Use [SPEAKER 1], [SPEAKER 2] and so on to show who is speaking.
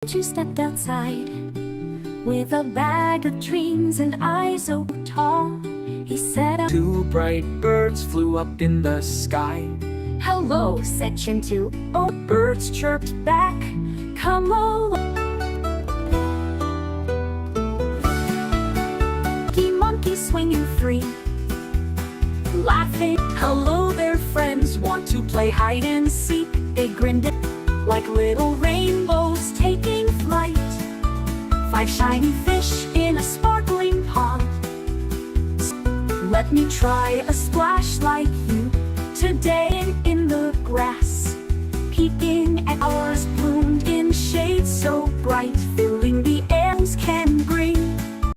[SPEAKER 1] Chintu stepped outside with a bag of dreams and eyes so tall. He said,
[SPEAKER 2] Two bright birds flew up in the sky.
[SPEAKER 1] "Hello," said Chintu. Oh, birds chirped back, "Come along." Monkey swinging free, laughing. "Hello there, friends, want to play hide and seek?" They grinned like little rainbows taking flight. Five shiny fish in a sparkling pond. "Let me try a splash like you today." In the grass, peeking at flowers bloomed in shades so bright, filling the air can bring